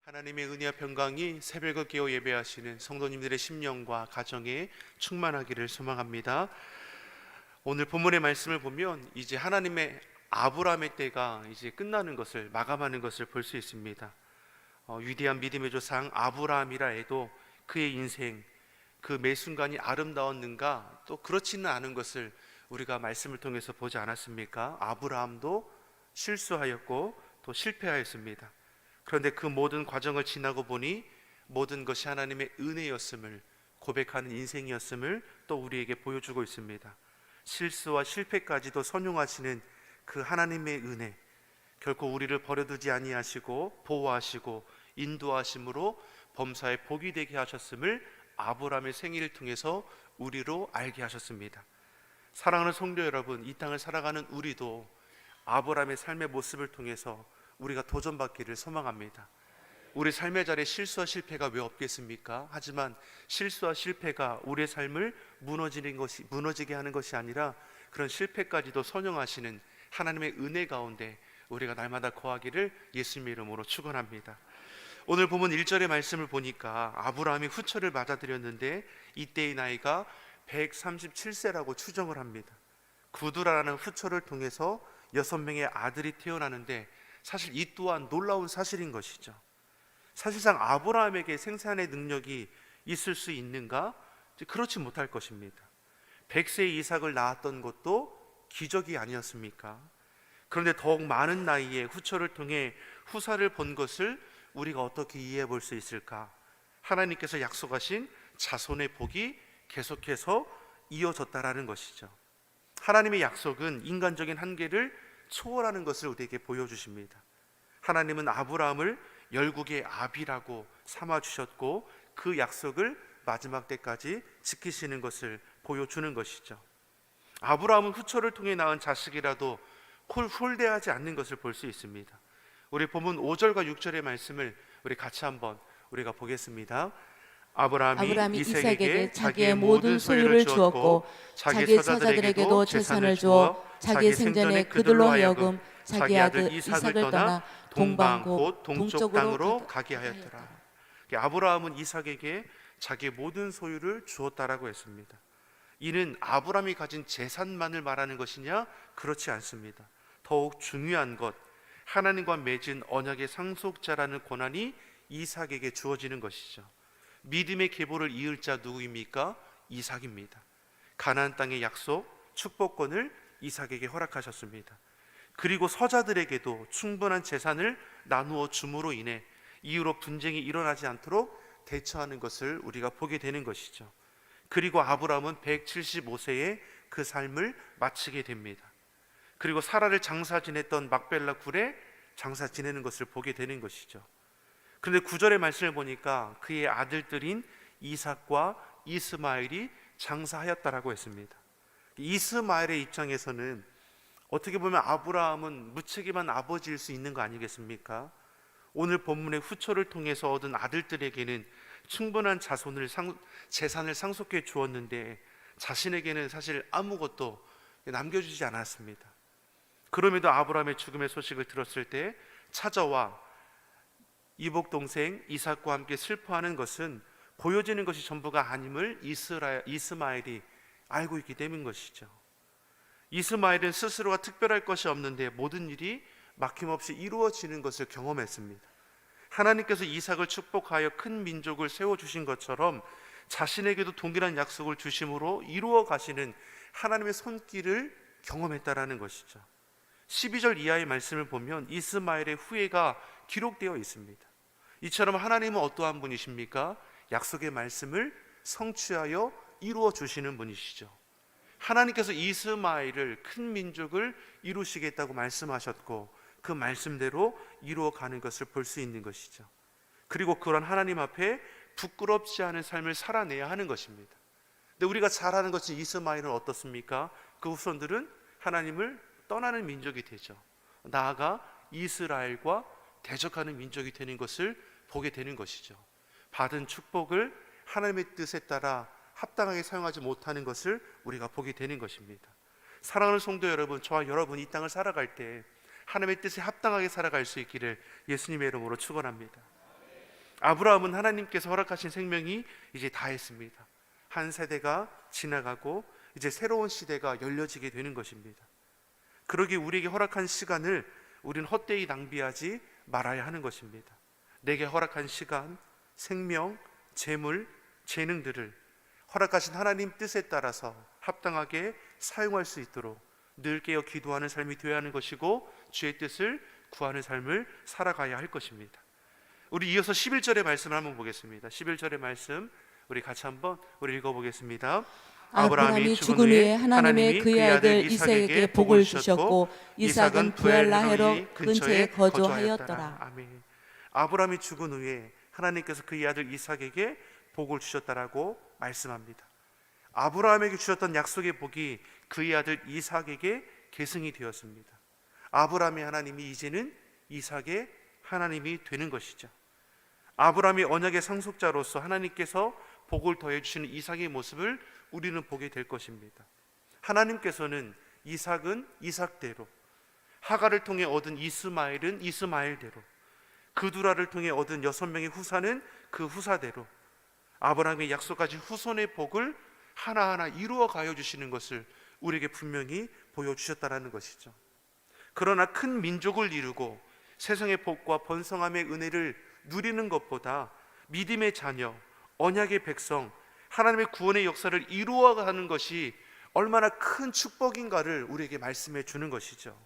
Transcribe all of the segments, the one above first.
하나님의 은혜와 평강이 새벽을 깨어 예배하시는 성도님들의 심령과 가정에 충만하기를 소망합니다. 오늘 본문의 말씀을 보면 이제 하나님의 아브라함의 때가 이제 끝나는 것을 마감하는 것을 볼 수 있습니다. 위대한 믿음의 조상 아브라함이라 해도 그의 인생 그 매 순간이 아름다웠는가? 또 그렇지는 않은 것을 우리가 말씀을 통해서 보지 않았습니까? 아브라함도 실수하였고 또 실패하였습니다. 그런데 그 모든 과정을 지나고 보니 모든 것이 하나님의 은혜였음을 고백하는 인생이었음을 또 우리에게 보여주고 있습니다. 실수와 실패까지도 선용하시는 그 하나님의 은혜, 결코 우리를 버려두지 아니하시고 보호하시고 인도하심으로 범사에 복이 되게 하셨음을 아브라함의 생일을 통해서 우리로 알게 하셨습니다. 사랑하는 성도 여러분, 이 땅을 살아가는 우리도 아브라함의 삶의 모습을 통해서 우리가 도전받기를 소망합니다. 우리 삶의 자리에 실수와 실패가 왜 없겠습니까? 하지만 실수와 실패가 우리의 삶을 무너지게 하는 것이 아니라 그런 실패까지도 선용하시는 하나님의 은혜 가운데 우리가 날마다 거하기를 예수님의 이름으로 축원합니다. 오늘 본문 1절의 말씀을 보니까 아브라함이 후처를 맞아들였는데 이때의 나이가 137세라고 추정을 합니다. 구두라라는 후처를 통해서 6명의 아들이 태어나는데 사실 이 또한 놀라운 사실인 것이죠. 사실상 아브라함에게 생산의 능력이 있을 수 있는가? 그렇지 못할 것입니다. 100세의 이삭을 낳았던 것도 기적이 아니었습니까? 그런데 더욱 많은 나이에 후처를 통해 후사를 본 것을 우리가 어떻게 이해해 볼 수 있을까? 하나님께서 약속하신 자손의 복이 계속해서 이어졌다라는 것이죠. 하나님의 약속은 인간적인 한계를 초월하는 것을 우리에게 보여주십니다. 하나님은 아브라함을 열국의 아비라고 삼아주셨고 그 약속을 마지막 때까지 지키시는 것을 보여주는 것이죠. 아브라함은 후처를 통해 낳은 자식이라도 홀대하지 않는 것을 볼 수 있습니다. 우리 본문 5절과 6절의 말씀을 우리 같이 한번 우리가 보겠습니다. 아브라함이 이삭에게 자기의 모든 소유를 주었고 자기 서자들에게도 재산을 주어 자기 생전에 그들로 하여금 자기 아들 이삭을 떠나 동방 곧 동쪽 땅으로 가게 하였더라. 아브라함은 이삭에게 자기의 모든 소유를 주었다라고 했습니다. 이는 아브라함이 가진 재산만을 말하는 것이냐? 그렇지 않습니다. 더욱 중요한 것, 하나님과 맺은 언약의 상속자라는 권한이 이삭에게 주어지는 것이죠. 믿음의 계보를 이을 자 누구입니까? 이삭입니다. 가나안 땅의 약속, 축복권을 이삭에게 허락하셨습니다. 그리고 서자들에게도 충분한 재산을 나누어 줌으로 인해 이후로 분쟁이 일어나지 않도록 대처하는 것을 우리가 보게 되는 것이죠. 그리고 아브라함은 175세에 그 삶을 마치게 됩니다. 그리고 사라를 장사 지냈던 막벨라 굴에 장사 지내는 것을 보게 되는 것이죠. 그런데 9절의 말씀을 보니까 그의 아들들인 이삭과 이스마엘이 장사하였다라고 했습니다. 이스마엘의 입장에서는 어떻게 보면 아브라함은 무책임한 아버지일 수 있는 거 아니겠습니까? 오늘 본문의 후처를 통해서 얻은 아들들에게는 충분한 재산을 상속해 주었는데 자신에게는 사실 아무것도 남겨주지 않았습니다. 그럼에도 아브라함의 죽음의 소식을 들었을 때 찾아와 이복 동생 이삭과 함께 슬퍼하는 것은 보여지는 것이 전부가 아님을 이스마엘이 알고 있기 때문인 것이죠. 이스마엘은 스스로가 특별할 것이 없는데 모든 일이 막힘없이 이루어지는 것을 경험했습니다. 하나님께서 이삭을 축복하여 큰 민족을 세워주신 것처럼 자신에게도 동일한 약속을 주심으로 이루어 가시는 하나님의 손길을 경험했다라는 것이죠. 12절 이하의 말씀을 보면 이스마엘의 후예가 기록되어 있습니다. 이처럼 하나님은 어떠한 분이십니까? 약속의 말씀을 성취하여 이루어 주시는 분이시죠. 하나님께서 이스마엘을 큰 민족을 이루시겠다고 말씀하셨고 그 말씀대로 이루어가는 것을 볼 수 있는 것이죠. 그리고 그런 하나님 앞에 부끄럽지 않은 삶을 살아내야 하는 것입니다. 근데 우리가 잘 아는 것이 이스마엘은 어떻습니까? 그 후손들은 하나님을 떠나는 민족이 되죠. 나아가 이스라엘과 대적하는 민족이 되는 것을 보게 되는 것이죠. 받은 축복을 하나님의 뜻에 따라 합당하게 사용하지 못하는 것을 우리가 보게 되는 것입니다. 사랑하는 성도 여러분, 저와 여러분 이 땅을 살아갈 때 하나님의 뜻에 합당하게 살아갈 수 있기를 예수님의 이름으로 축원합니다. 아브라함은 하나님께서 허락하신 생명이 이제 다했습니다. 한 세대가 지나가고 이제 새로운 시대가 열려지게 되는 것입니다. 그러기 우리에게 허락한 시간을 우리는 헛되이 낭비하지 말아야 하는 것입니다. 내게 허락한 시간, 생명, 재물, 재능들을 허락하신 하나님 뜻에 따라서 합당하게 사용할 수 있도록 늘 깨어 기도하는 삶이 되어야 하는 것이고, 주의 뜻을 구하는 삶을 살아가야 할 것입니다. 우리 이어서 11절의 말씀을 한번 보겠습니다. 11절의 말씀 우리 같이 한번 읽어보겠습니다. 아브라함이 죽은 후에 하나님의 그의 아들 이삭에게 복을 주셨고 이삭은 부엘라헤로 근처에 거주하였더라. 아멘. 아브라함이 죽은 후에 하나님께서 그의 아들 이삭에게 복을 주셨다라고 말씀합니다. 아브라함에게 주셨던 약속의 복이 그의 아들 이삭에게 계승이 되었습니다. 아브라함의 하나님이 이제는 이삭의 하나님이 되는 것이죠. 아브라함이 언약의 상속자로서 하나님께서 복을 더해 주시는 이삭의 모습을 우리는 보게 될 것입니다. 하나님께서는 이삭은 이삭대로, 하갈을 통해 얻은 이스마엘은 이스마엘대로, 그두라를 통해 얻은 6명의 후사는 그 후사대로 아브라함의 약속하신 후손의 복을 하나하나 이루어 가여 주시는 것을 우리에게 분명히 보여주셨다는 것이죠. 그러나 큰 민족을 이루고 세상의 복과 번성함의 은혜를 누리는 것보다 믿음의 자녀, 언약의 백성, 하나님의 구원의 역사를 이루어가는 것이 얼마나 큰 축복인가를 우리에게 말씀해 주는 것이죠.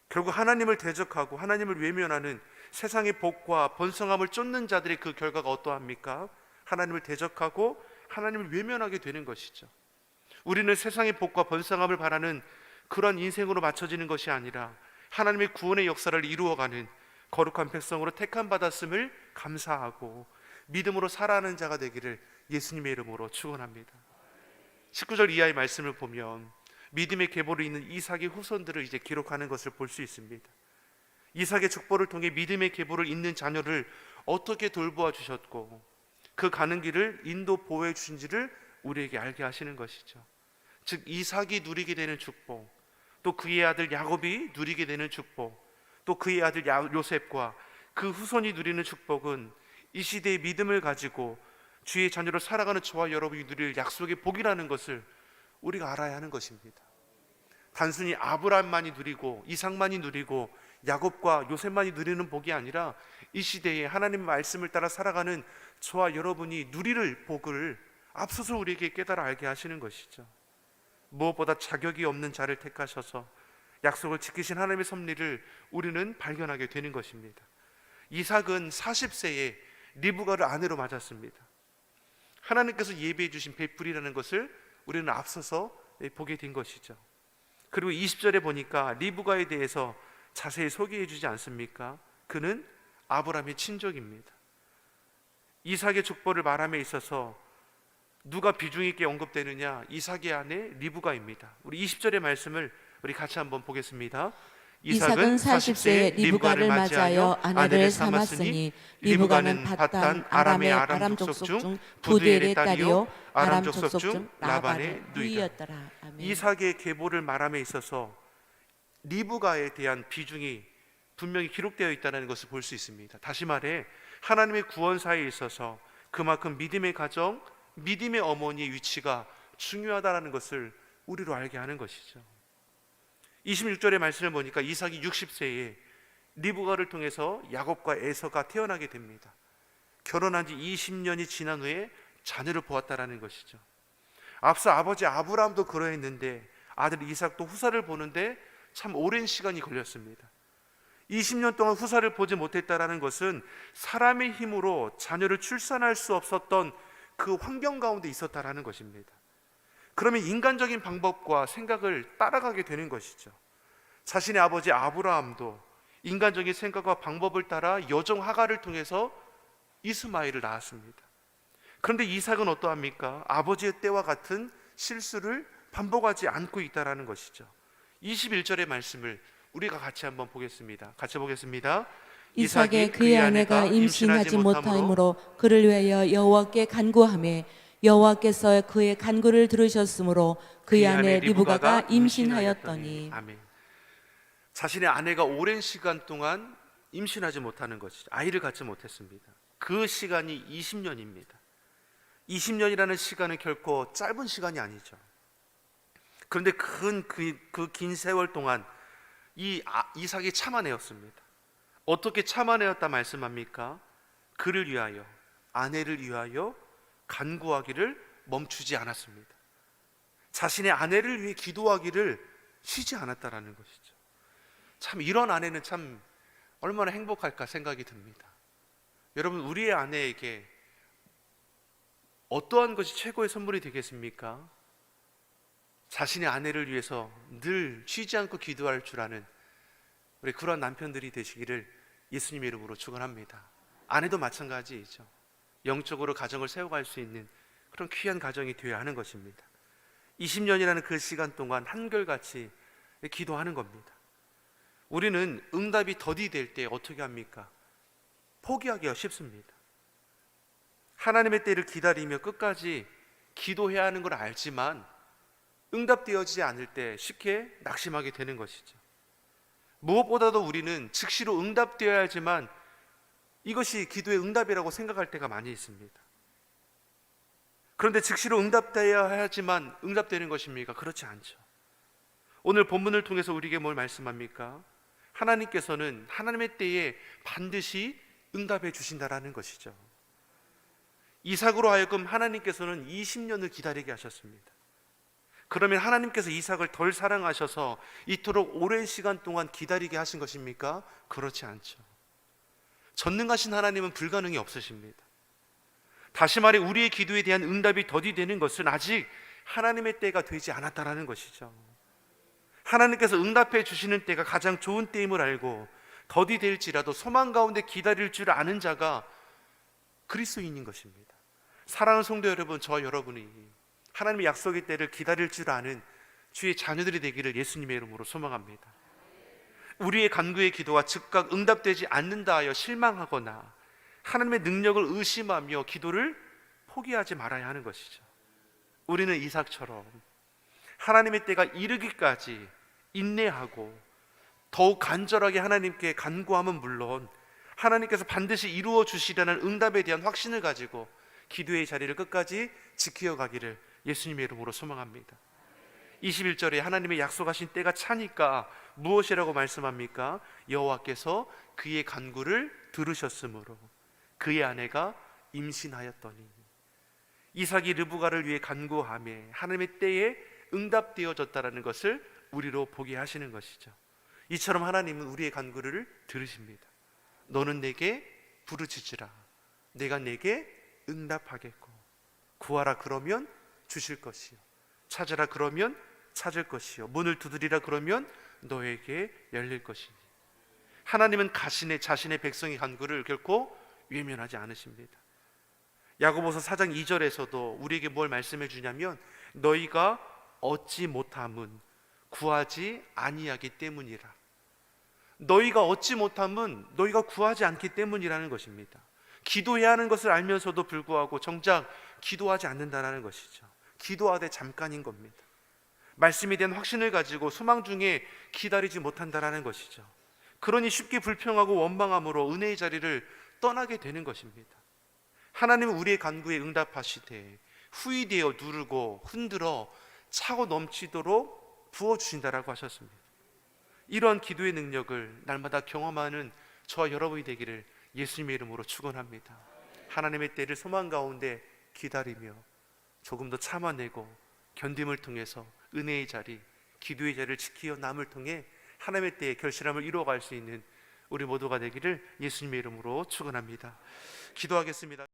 결국 하나님을 대적하고 하나님을 외면하는 세상의 복과 번성함을 쫓는 자들의 그 결과가 어떠합니까? 하나님을 대적하고 하나님을 외면하게 되는 것이죠. 우리는 세상의 복과 번성함을 바라는 그런 인생으로 맞춰지는 것이 아니라 하나님의 구원의 역사를 이루어가는 거룩한 백성으로 택함 받았음을 감사하고 믿음으로 살아가는 자가 되기를 예수님의 이름으로 축원합니다. 19절 이하의 말씀을 보면 믿음의 계보를 잇는 이삭의 후손들을 이제 기록하는 것을 볼 수 있습니다. 이삭의 족보를 통해 믿음의 계보를 잇는 자녀를 어떻게 돌보아 주셨고 그 가는 길을 인도 보호해 주신지를 우리에게 알게 하시는 것이죠. 즉 이삭이 누리게 되는 축복, 또 그의 아들 야곱이 누리게 되는 축복, 또 그의 아들 요셉과 그 후손이 누리는 축복은 이 시대의 믿음을 가지고 주의 자녀로 살아가는 저와 여러분이 누릴 약속의 복이라는 것을 우리가 알아야 하는 것입니다. 단순히 아브라함만이 누리고 이삭만이 누리고 야곱과 요셉만이 누리는 복이 아니라 이 시대에 하나님의 말씀을 따라 살아가는 저와 여러분이 누릴 복을 앞서서 우리에게 깨달아 알게 하시는 것이죠. 무엇보다 자격이 없는 자를 택하셔서 약속을 지키신 하나님의 섭리를 우리는 발견하게 되는 것입니다. 이삭은 40세에 리브가를 아내로 맞았습니다. 하나님께서 예비해 주신 배풀이라는 것을 우리는 앞서서 보게 된 것이죠. 그리고 20절에 보니까 리브가에 대해서 자세히 소개해 주지 않습니까? 그는 아브라함의 친족입니다. 이삭의 족보를 말함에 있어서 누가 비중 있게 언급되느냐? 이삭의 아내 리브가입니다. 우리 20절의 말씀을 우리 같이 한번 보겠습니다. 이삭은 40세에 리브가를 맞이하여 아내를 삼았으니 리브가는 밧단 아람의 아람 족속 중 부두엘의 딸이요 아람 족속 중 라반의 누이였더라. 아멘. 이삭의 계보를 말함에 있어서 리브가에 대한 비중이 분명히 기록되어 있다는 것을 볼 수 있습니다. 다시 말해 하나님의 구원사에 있어서 그만큼 믿음의 가정, 믿음의 어머니의 위치가 중요하다는 것을 우리로 알게 하는 것이죠. 26절의 말씀을 보니까 이삭이 60세에 리브가를 통해서 야곱과 에서가 태어나게 됩니다. 결혼한 지 20년이 지난 후에 자녀를 보았다라는 것이죠. 앞서 아버지 아브라함도 그러했는데 아들 이삭도 후사를 보는데 참 오랜 시간이 걸렸습니다. 20년 동안 후사를 보지 못했다라는 것은 사람의 힘으로 자녀를 출산할 수 없었던 그 환경 가운데 있었다라는 것입니다. 그러면 인간적인 방법과 생각을 따라가게 되는 것이죠. 자신의 아버지 아브라함도 인간적인 생각과 방법을 따라 여종 하갈을 통해서 이스마엘을 낳았습니다. 그런데 이삭은 어떠합니까? 아버지의 때와 같은 실수를 반복하지 않고 있다라는 것이죠. 21절의 말씀을 우리가 같이 한번 보겠습니다. 같이 보겠습니다. 이삭의 그의 아내가 임신하지 못하므로 그를 위하여 여호와께 간구하매 여호와께서 그의 간구를 들으셨으므로 그의 아내 리브가가 임신하였더니. 아멘. 자신의 아내가 오랜 시간 동안 임신하지 못하는 것이죠. 아이를 갖지 못했습니다. 그 시간이 20년입니다. 20년이라는 시간은 결코 짧은 시간이 아니죠. 그런데 그 긴 세월 동안 이삭이 참아내었습니다. 어떻게 참아내었다 말씀합니까? 그를 위하여, 아내를 위하여 간구하기를 멈추지 않았습니다. 자신의 아내를 위해 기도하기를 쉬지 않았다라는 것이죠. 참 이런 아내는 참 얼마나 행복할까 생각이 듭니다. 여러분, 우리의 아내에게 어떠한 것이 최고의 선물이 되겠습니까? 자신의 아내를 위해서 늘 쉬지 않고 기도할 줄 아는 우리 그러한 남편들이 되시기를 예수님의 이름으로 축원합니다. 아내도 마찬가지이죠. 영적으로 가정을 세워갈 수 있는 그런 귀한 가정이 되어야 하는 것입니다. 20년이라는 그 시간 동안 한결같이 기도하는 겁니다. 우리는 응답이 더디 될 때 어떻게 합니까? 포기하기가 쉽습니다. 하나님의 때를 기다리며 끝까지 기도해야 하는 걸 알지만 응답되어지지 않을 때 쉽게 낙심하게 되는 것이죠. 무엇보다도 우리는 즉시로 응답되어야 하지만 이것이 기도의 응답이라고 생각할 때가 많이 있습니다. 그런데 즉시로 응답되어야 하지만 응답되는 것입니까? 그렇지 않죠. 오늘 본문을 통해서 우리에게 뭘 말씀합니까? 하나님께서는 하나님의 때에 반드시 응답해 주신다라는 것이죠. 이삭으로 하여금 하나님께서는 20년을 기다리게 하셨습니다. 그러면 하나님께서 이삭을 덜 사랑하셔서 이토록 오랜 시간 동안 기다리게 하신 것입니까? 그렇지 않죠. 전능하신 하나님은 불가능이 없으십니다. 다시 말해 우리의 기도에 대한 응답이 더디되는 것은 아직 하나님의 때가 되지 않았다라는 것이죠. 하나님께서 응답해 주시는 때가 가장 좋은 때임을 알고 더디될지라도 소망 가운데 기다릴 줄 아는 자가 그리스도인인 것입니다. 사랑하는 성도 여러분, 저 여러분이 하나님의 약속의 때를 기다릴 줄 아는 주의 자녀들이 되기를 예수님의 이름으로 소망합니다. 우리의 간구의 기도가 즉각 응답되지 않는다 하여 실망하거나 하나님의 능력을 의심하며 기도를 포기하지 말아야 하는 것이죠. 우리는 이삭처럼 하나님의 때가 이르기까지 인내하고 더욱 간절하게 하나님께 간구함은 물론 하나님께서 반드시 이루어 주시려는 응답에 대한 확신을 가지고 기도의 자리를 끝까지 지켜가기를 예수님의 이름으로 소망합니다. 21절에 하나님의 약속하신 때가 차니까 무엇이라고 말씀합니까? 여호와께서 그의 간구를 들으셨으므로 그의 아내가 임신하였더니. 이삭이 르브가를 위해 간구하며 하나님의 때에 응답되어졌다라는 것을 우리로 보게 하시는 것이죠. 이처럼 하나님은 우리의 간구를 들으십니다. 너는 내게 부르짖으라. 내가 내게 응답하겠고, 구하라 그러면 주실 것이요, 찾으라 그러면 찾을 것이요, 문을 두드리라 그러면 너에게 열릴 것이니. 하나님은 자신의 백성의 간구를 결코 외면하지 않으십니다. 야고보서 4장 2절에서도 우리에게 뭘 말씀해 주냐면 너희가 얻지 못함은 구하지 아니하기 때문이라. 너희가 얻지 못함은 너희가 구하지 않기 때문이라는 것입니다. 기도해야 하는 것을 알면서도 불구하고 정작 기도하지 않는다는 것이죠. 기도하되 잠깐인 겁니다. 말씀에 대한 확신을 가지고 소망 중에 기다리지 못한다는 것이죠. 그러니 쉽게 불평하고 원망함으로 은혜의 자리를 떠나게 되는 것입니다. 하나님은 우리의 간구에 응답하시되 후이되어 누르고 흔들어 차고 넘치도록 부어주신다라고 하셨습니다. 이러한 기도의 능력을 날마다 경험하는 저와 여러분이 되기를 예수님의 이름으로 축원합니다. 하나님의 때를 소망 가운데 기다리며 조금 더 참아내고 견딤을 통해서 은혜의 자리, 기도의 자리를 지키어 남을 통해 하나님의 때의 결실함을 이루어갈 수 있는 우리 모두가 되기를 예수님의 이름으로 축원합니다. 기도하겠습니다.